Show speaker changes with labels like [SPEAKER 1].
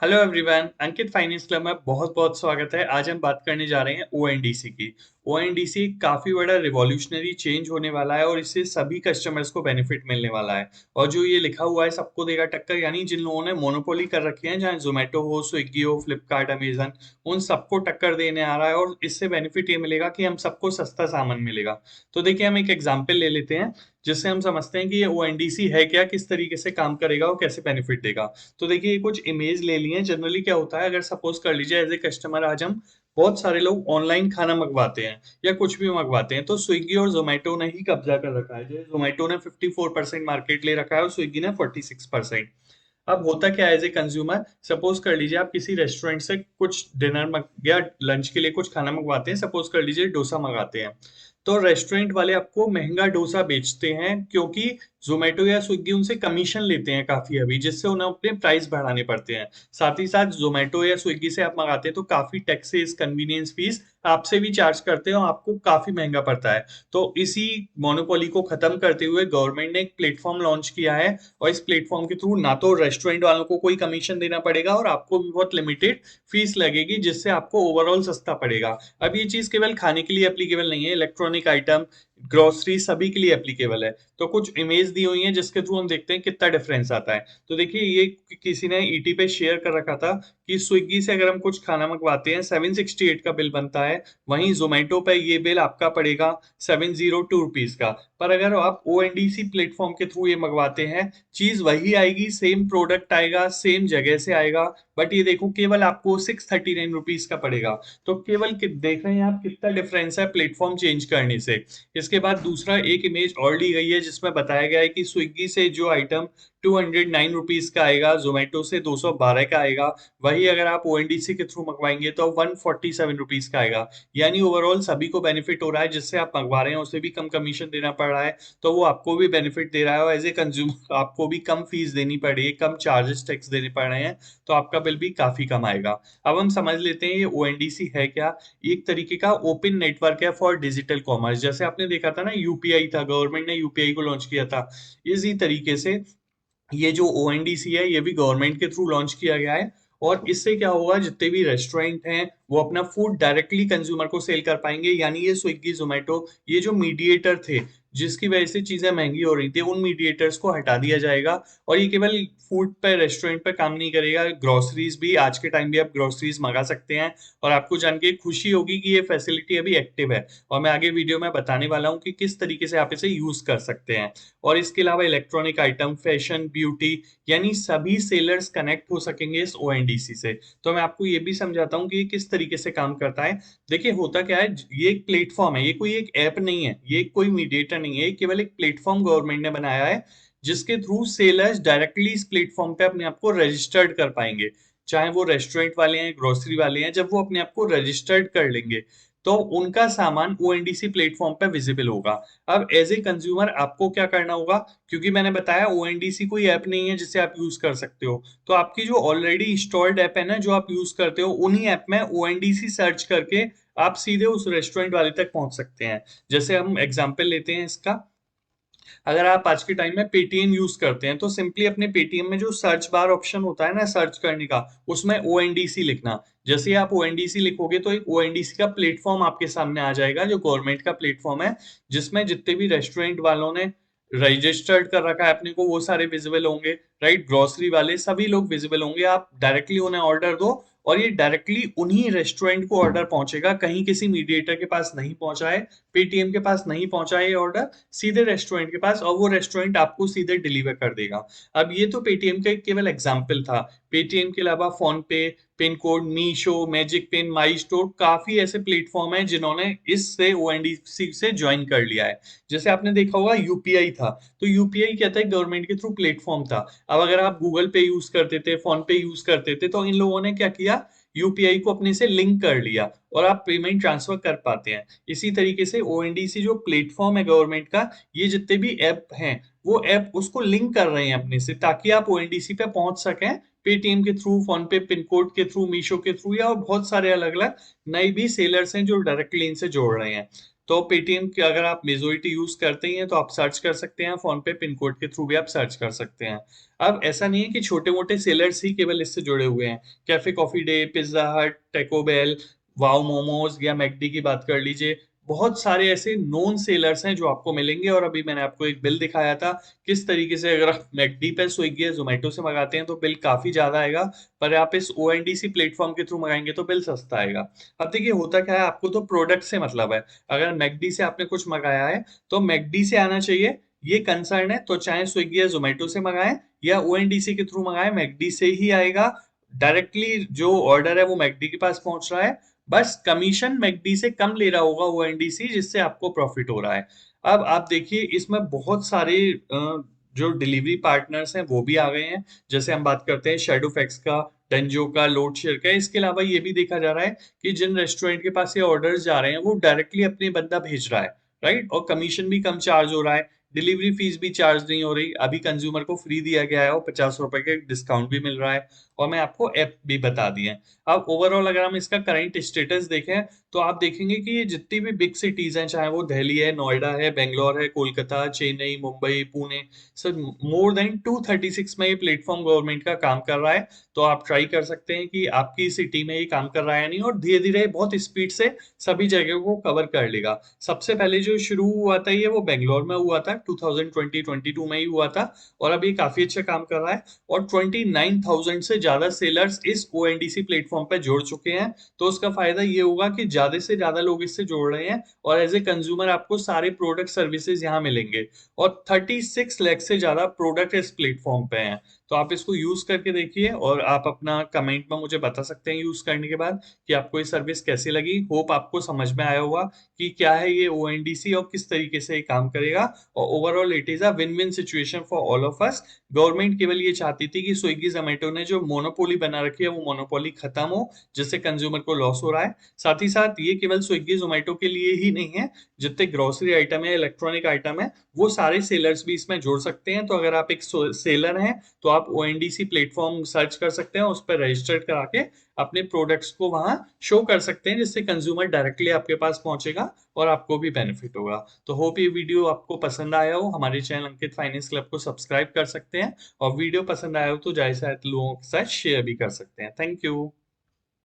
[SPEAKER 1] Hello everyone, अंकित finance club में बहुत बहुत स्वागत है। आज हम बात करने जा रहे हैं ओएनडीसी की। ओएनडीसी काफी बड़ा रिवॉल्यूशनरी चेंज होने वाला है और इससे सभी कस्टमर्स को बेनिफिट मिलने वाला है। और जो ये लिखा हुआ है सबको देगा टक्कर, यानी जिन लोगों ने मोनोपोली कर रखी है, चाहे जोमेटो हो, स्विगी हो, फ्लिपकार्ट, अमेजन, उन सबको टक्कर देने आ रहा है। और इससे बेनिफिट ये मिलेगा कि हम सबको सस्ता सामान मिलेगा। तो देखिए, हम एक एग्जाम्पल ले लेते हैं जिससे हम समझते हैं कि ये ओएनडीसी है क्या, किस तरीके से काम करेगा और कैसे बेनिफिट देगा। तो देखिए, ये कुछ इमेज ले लिए हैं। जनरली क्या होता है, अगर सपोज कर लीजिए एज ए कस्टमर आज हम बहुत सारे लोग ऑनलाइन खाना मंगवाते हैं या कुछ भी मंगवाते हैं, तो स्विगी और जोमेटो ने ही कब्जा कर रखा है। जैसे जोमेटो ने 54% मार्केट ले रखा है और स्विगी ने 46%। अब होता क्या है, एज ए कंज्यूमर सपोज कर लीजिए आप किसी रेस्टोरेंट से कुछ या लंच के लिए कुछ खाना मंगवाते हैं। सपोज कर लीजिए डोसा मंगाते हैं, तो रेस्टोरेंट वाले आपको महंगा डोसा बेचते हैं क्योंकि जोमेटो या स्विगी उनसे कमीशन लेते हैं काफी अभी, जिससे उन्हें अपने प्राइस बढ़ाने पड़ते हैं। साथ ही साथ जोमेटो या स्विगी से आप मंगाते हैं तो काफी टैक्सेस, कन्वीनियंस फीस आपसे भी चार्ज करते हैं और आपको काफी महंगा पड़ता है। तो इसी मोनोपोली को खत्म करते हुए गवर्नमेंट ने एक प्लेटफॉर्म लॉन्च किया है। और इस प्लेटफॉर्म के थ्रू ना तो रेस्टोरेंट वालों को कोई कमीशन देना पड़ेगा और आपको भी बहुत लिमिटेड फीस लगेगी, जिससे आपको ओवरऑल सस्ता पड़ेगा। अब ये चीज केवल खाने के लिए एप्लीकेबल नहीं है, इलेक्ट्रॉनिक आइटम, ग्रोसरी सभी के लिए एप्लीकेबल है। तो कुछ इमेज दी हुई है जिसके थ्रू हम देखते हैं कितना डिफरेंस आता है। तो देखिए, ये किसी ने ईटी पे शेयर कर रखा था कि स्विगी से अगर हम कुछ खाना मंगवाते हैं 768 का बिल बनता है, वहीं जोमेटो पे ये बिल आपका पड़ेगा 702 रुपीज का। पर अगर आप ओएनडीसी प्लेटफॉर्म के थ्रू ये मंगवाते हैं, चीज वही आएगी, सेम प्रोडक्ट आएगा, सेम जगह से आएगा, बट ये देखो केवल आपको 639 रुपीज का पड़ेगा। तो केवल देख रहे हैं आप कितना डिफरेंस है प्लेटफॉर्म चेंज करने से। इसके बाद दूसरा एक इमेज और ली गई है जिसमें बताया गया है कि स्विगी से जो आइटम 209 रुपीज का आएगा, जोमेटो से 212 का आएगा, वही अगर आप ओएनडीसी के थ्रू मंगवाएंगे तो 147 रुपीज का आएगा। यानी ओवरऑल सभी को बेनिफिट हो रहा है, जिससे आप मंगवा रहे हैं उसे भी कम कमीशन देना पड़ रहा है, तो वो आपको भी बेनिफिट दे रहा है। और एज ए कंज्यूमर आपको भी कम फीस देनी पड़ेगी, कम चार्जेस टैक्स देने पड़ रहे हैं, तो आपका बिल भी काफी कम आएगा। अब हम समझ लेते हैं ये ओएनडीसी है क्या। एक तरीके का ओपन नेटवर्क है फॉर डिजिटल कॉमर्स। जैसे आपने देखा था ना, यूपीआई था, गवर्नमेंट ने यूपीआई को लॉन्च किया था। इसी तरीके से ये जो ओएनडीसी है ये भी गवर्नमेंट के थ्रू लॉन्च किया गया है। और इससे क्या होगा, जितने भी रेस्टोरेंट हैं वो अपना फूड डायरेक्टली कंज्यूमर को सेल कर पाएंगे। यानी ये स्विगी, जोमेटो, ये जो मीडिएटर थे जिसकी वजह से चीजें महंगी हो रही थी, उन मीडिएटर्स को हटा दिया जाएगा। और ये केवल फूड पे, रेस्टोरेंट पे काम नहीं करेगा, ग्रोसरीज भी, आज के टाइम भी आप ग्रोसरीज मंगा सकते हैं। और आपको जान के खुशी होगी कि ये फैसिलिटी अभी एक्टिव है, और मैं आगे वीडियो में बताने वाला हूँ कि किस तरीके से आप इसे यूज कर सकते हैं। और इसके अलावा इलेक्ट्रॉनिक आइटम, फैशन, ब्यूटी, यानी सभी सेलर्स कनेक्ट हो सकेंगे इस ओएनडीसी से। तो मैं आपको ये भी समझाता हूँ कि ये किस तरीके से काम करता है। देखिए, होता क्या है, ये एक प्लेटफॉर्म है, ये कोई एक ऐप नहीं है, ये कोई मीडिएटर नहीं है, ये केवल एक प्लेटफॉर्म गवर्नमेंट ने बनाया है जिसके थ्रू सेलर्स डायरेक्टली इस प्लेटफॉर्म पे अपने आप को रजिस्टर्ड कर पाएंगे। चाहे वो रेस्टोरेंट वाले हैं, ग्रोसरी वाले हैं, जब वो अपने आप को रजिस्टर्ड कर लेंगे तो उनका सामान ओएनडीसी प्लेटफॉर्म पे विजिबल होगा। अब एज ए कंज्यूमर आपको क्या करना होगा, क्योंकि मैंने बताया ओएनडीसी कोई ऐप नहीं है जिसे आप यूज कर सकते हो, तो आपकी जो ऑलरेडी इंस्टॉल्ड ऐप है ना, जो आप यूज करते हो, उन्हीं ऐप में ओएनडीसी सर्च करके आप सीधे उस रेस्टोरेंट वाले तक पहुंच सकते हैं। जैसे हम एग्जांपल लेते हैं इसका। अगर आप आज के टाइम में पेटीएम यूज करते हैं तो सिंपली अपने पेटीएम में जो सर्च बार ऑप्शन होता है ना सर्च करने का, उसमें ओएनडीसी लिखना। जैसे ही आप ओएनडीसी लिखोगे तो एक ओएनडीसी का प्लेटफॉर्म आपके सामने आ जाएगा, जो गवर्नमेंट का प्लेटफॉर्म है, जिसमें जितने भी रेस्टोरेंट वालों ने रजिस्टर्ड कर रखा है अपने को वो सारे विजिबल होंगे। राइट, ग्रोसरी वाले सभी लोग विजिबल होंगे। आप डायरेक्टली उन्हें ऑर्डर दो और ये डायरेक्टली उन्हीं रेस्टोरेंट को ऑर्डर पहुंचेगा, कहीं किसी मीडिएटर के पास नहीं पहुंचा है, पेटीएम के पास नहीं पहुंचा है ये ऑर्डर, सीधे रेस्टोरेंट के पास, और वो रेस्टोरेंट आपको सीधे डिलीवर कर देगा। अब ये तो पेटीएम का एक केवल एग्जाम्पल था। पेटीएम के अलावा फोन पे, pin code, Meesho, magic pin, माई स्टोर, काफी ऐसे प्लेटफॉर्म हैं जिन्होंने इससे ओएनडीसी से ज्वाइन कर लिया है। जैसे आपने देखा होगा यूपीआई था, तो यूपीआई क्या था, गवर्नमेंट के थ्रू प्लेटफॉर्म था। अब अगर आप गूगल पे यूज करते थे, फोन पे यूज करते थे, तो इन लोगों ने क्या किया, यूपीआई को अपने से लिंक कर लिया और आप पेमेंट ट्रांसफर कर पाते हैं। इसी तरीके से ओएनडीसी जो प्लेटफॉर्म है गवर्नमेंट का, ये जितने भी ऐप हैं वो ऐप उसको लिंक कर रहे हैं अपने से, ताकि आप ओएनडीसी पे पहुंच सकें, पेटीएम के थ्रू, फोन पे पिन कोड के थ्रू, मीशो के थ्रू, या और बहुत सारे अलग अलग नए भी सेलर्स हैं जो डायरेक्टली इनसे जोड़ रहे हैं। तो पेटीएम की अगर आप मेजोरिटी यूज करते ही हैं तो आप सर्च कर सकते हैं, फोन पे पिन कोड के थ्रू भी आप सर्च कर सकते हैं। अब ऐसा नहीं है कि छोटे मोटे सेलर्स ही केवल इससे जुड़े हुए हैं। कैफे कॉफी डे, पिज्जा हट, टेको बेल, वाओ मोमोज या मैकडी की बात कर लीजिए, बहुत सारे ऐसे नोन सेलर्स हैं जो आपको मिलेंगे। और अभी मैंने आपको एक बिल दिखाया था किस तरीके से अगर आप मैकडी पे, स्विगी या जोमेटो से मंगाते हैं तो बिल काफी ज्यादा आएगा, पर आप इस ओएनडीसी प्लेटफॉर्म के थ्रू मंगाएंगे तो बिल सस्ता आएगा। अब देखिए होता क्या है, आपको तो प्रोडक्ट से मतलब है। अगर मैकडी से आपने कुछ मंगाया है तो मैकडी से आना चाहिए, ये कंसर्न है, तो चाहे स्विगी या जोमेटो से मंगाएं या ओएनडीसी के थ्रू मंगाएं, मैकडी से ही आएगा। डायरेक्टली जो ऑर्डर है वो मैकडी के पास पहुंच रहा है, बस कमीशन मैकडी से कम ले रहा होगा ओएनडीसी, जिससे आपको प्रॉफिट हो रहा है। अब आप देखिए इसमें बहुत सारे जो डिलीवरी पार्टनर्स हैं वो भी आ गए हैं। जैसे हम बात करते हैं शेडोफैक्स का, डेंजो का, लोड शेयर का। इसके अलावा ये भी देखा जा रहा है कि जिन रेस्टोरेंट के पास ये ऑर्डर्स जा रहे हैं वो डायरेक्टली अपने बंदा भेज रहा है, राइट, और कमीशन भी कम चार्ज हो रहा है, डिलीवरी फीस भी चार्ज नहीं हो रही, अभी कंज्यूमर को फ्री दिया गया है और 50 रुपए के डिस्काउंट भी मिल रहा है। और मैं आपको ऐप भी बता दिए हैं। अब ओवरऑल अगर हम इसका करंट स्टेटस देखें तो आप देखेंगे कि ये जितनी भी बिग सिटीज हैं, चाहे वो दिल्ली है, नोएडा है, बेंगलोर है, Kolkata, Chennai, Mumbai, Pune, sir more than 236 में ये प्लेटफॉर्म गवर्नमेंट का काम कर रहा है। तो आप ट्राई कर सकते हैं कि आपकी सिटी में ये काम कर रहा है या नहीं, और धीरे धीरे बहुत स्पीड से सभी जगह को कवर कर लेगा। सबसे पहले जो शुरू हुआ था ये वो बेंगलोर में हुआ था, 2020-22 में ही हुआ था, और अभी काफी अच्छा काम कर रहा है। और 29,000 से ज्यादा सेलर्स इस ओएनडीसी प्लेटफॉर्म पे जुड़ चुके हैं। तो उसका फायदा ये होगा कि ज्यादा से ज्यादा लोग इससे जुड़ रहे हैं, और एज ए कंज्यूमर आपको सारे प्रोडक्ट सर्विसेज यहाँ मिलेंगे। और 36 लाख से ज्यादा प्रोडक्ट इस प्लेटफॉर्म पे हैं। तो आप इसको यूज करके देखिए और आप अपना कमेंट में मुझे बता सकते हैं यूज करने के बाद कि आपको ये सर्विस कैसी लगी। होप आपको समझ में आया होगा कि क्या है ये ओएनडीसी और किस तरीके से ये काम करेगा। और overall it is a win win situation for all of us. Government केवल ये चाहती थी कि स्विगी जोमेटो ने जो मोनोपोली बना रखी है वो मोनोपोली खत्म हो, जिससे कंज्यूमर को लॉस हो रहा है। साथ ही साथ ये केवल स्विगी जोमेटो के लिए ही नहीं है, जितने ग्रोसरी आइटम है, इलेक्ट्रॉनिक आइटम है, वो सारे सेलर्स भी इसमें जोड़ सकते हैं। तो अगर आप एक सेलर हैं तो आप ओएनडीसी प्लेटफॉर्म सर्च कर सकते हैं, उस पर रजिस्टर करा के अपने प्रोडक्ट्स को वहां शो कर सकते हैं, जिससे कंज्यूमर डायरेक्टली आपके पास पहुंचेगा और आपको भी बेनिफिट होगा। तो होप ये वीडियो आपको पसंद आया हो। हमारे चैनल अंकित फाइनेंस क्लब को सब्सक्राइब कर सकते हैं, और वीडियो पसंद आया हो तो ज्यादा से ज्यादा लोगों के साथ शेयर भी कर सकते हैं। Thank you.